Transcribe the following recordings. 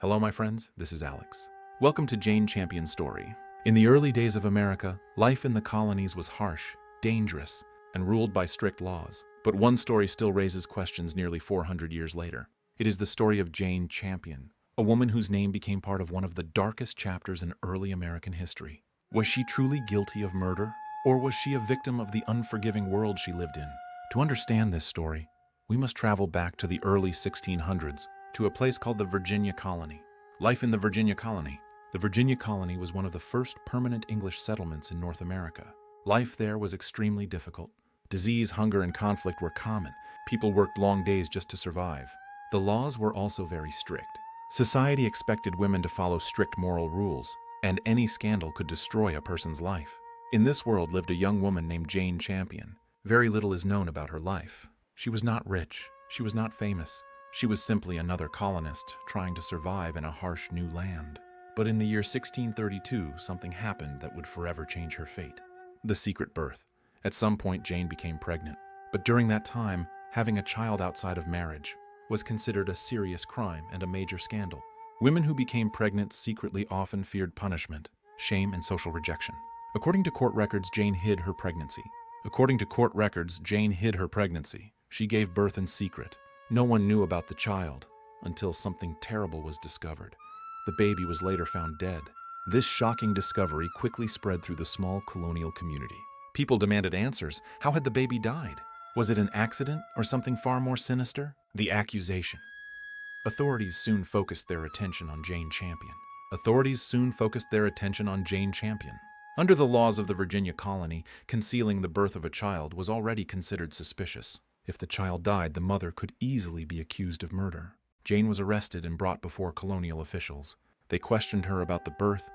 Hello, my friends, this is Alex. Welcome to Jane Champion's story. In the early days of America, life in the colonies was harsh, dangerous, and ruled by strict laws. But one story still raises questions nearly 400 years later. It is the story of Jane Champion, a woman whose name became part of one of the darkest chapters in early American history. Was she truly guilty of murder, or was she a victim of the unforgiving world she lived in? To understand this story, we must travel back to the early 1600s, to a place called the Virginia Colony. Life in the Virginia Colony. The Virginia Colony was one of the first permanent English settlements in North America. Life there was extremely difficult. Disease, hunger, and conflict were common. People worked long days just to survive. The laws were also very strict. Society expected women to follow strict moral rules, and any scandal could destroy a person's life. In this world lived a young woman named Jane Champion. Very little is known about her life. She was not rich. She was not famous. She was simply another colonist trying to survive in a harsh new land. But in the year 1632, something happened that would forever change her fate. The secret birth. At some point, Jane became pregnant. But during that time, having a child outside of marriage was considered a serious crime and a major scandal. Women who became pregnant secretly often feared punishment, shame, and social rejection. According to court records, Jane hid her pregnancy. She gave birth in secret. No one knew about the child until something terrible was discovered. The baby was later found dead. This shocking discovery quickly spread through the small colonial community. People demanded answers. How had the baby died? Was it an accident or something far more sinister? The accusation. Authorities soon focused their attention on Jane Champion. Under the laws of the Virginia colony, concealing the birth of a child was already considered suspicious. If the child died, the mother could easily be accused of murder. Jane was arrested and brought before colonial officials. They questioned her about the birth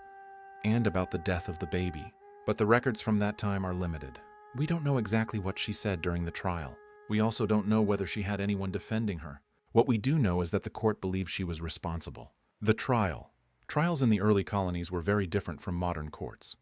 and about the death of the baby. But the records from that time are limited. We don't know exactly what she said during the trial. We also don't know whether she had anyone defending her. What we do know is that the court believed she was responsible. The trial. Trials in the early colonies were very different from modern courts.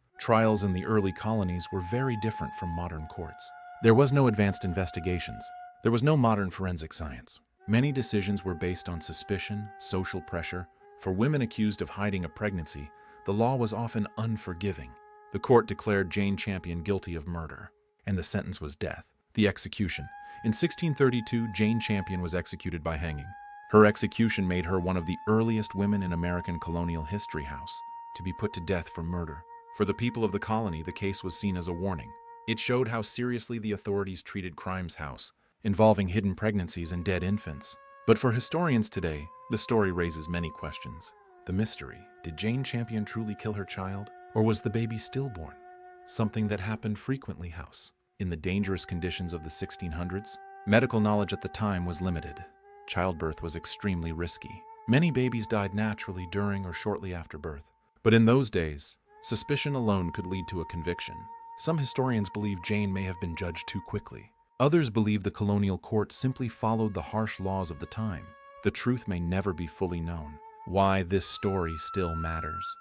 There was no advanced investigations. There was no modern forensic science. Many decisions were based on suspicion, social pressure. For women accused of hiding a pregnancy, the law was often unforgiving. The court declared Jane Champion guilty of murder, and the sentence was death. The execution. In 1632, Jane Champion was executed by hanging. Her execution made her one of the earliest women in American colonial history house to be put to death for murder. For the people of the colony, the case was seen as a warning. It showed how seriously the authorities treated crimes involving hidden pregnancies and dead infants. But for historians today, the story raises many questions. The mystery: did Jane Champion truly kill her child? Or was the baby stillborn? Something that happened frequently in the dangerous conditions of the 1600s. Medical knowledge at the time was limited. Childbirth was extremely risky. Many babies died naturally during or shortly after birth. But in those days, suspicion alone could lead to a conviction. Some historians believe Jane may have been judged too quickly. Others believe the colonial court simply followed the harsh laws of the time. The truth may never be fully known. Why this story still matters.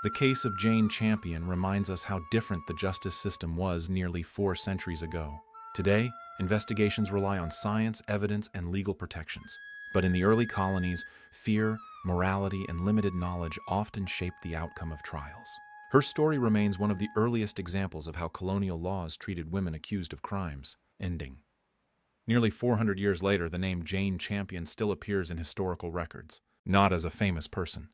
The case of Jane Champion reminds us how different the justice system was nearly 4 centuries ago. Today, investigations rely on science, evidence, and legal protections. But in the early colonies, fear, morality, and limited knowledge often shaped the outcome of trials. Her story remains one of the earliest examples of how colonial laws treated women accused of crimes. Ending. Nearly 400 years later, the name Jane Champion still appears in historical records, not as a famous person,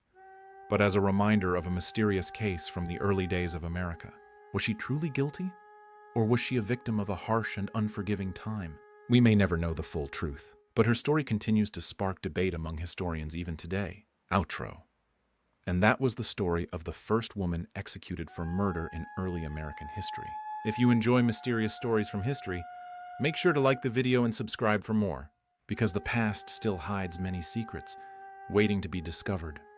but as a reminder of a mysterious case from the early days of America. Was she truly guilty? Or was she a victim of a harsh and unforgiving time? We may never know the full truth, but her story continues to spark debate among historians even today. Outro. And that was the story of the first woman executed for murder in early American history. If you enjoy mysterious stories from history, make sure to like the video and subscribe for more, because the past still hides many secrets waiting to be discovered.